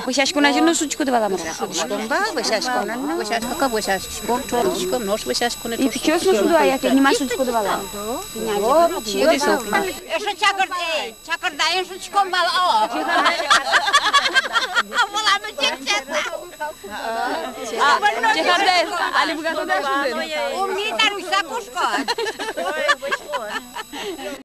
Wysiaśkuna się no suczku dwa lamra. I ty cios no sudu, a jak nie ma suczku dwa lamra. Jeszcze ciakor daję suczką mal o. A wolamy dziewczęta. Ciekar des, ale bukan to dasz. U mnie taruś zakuszko.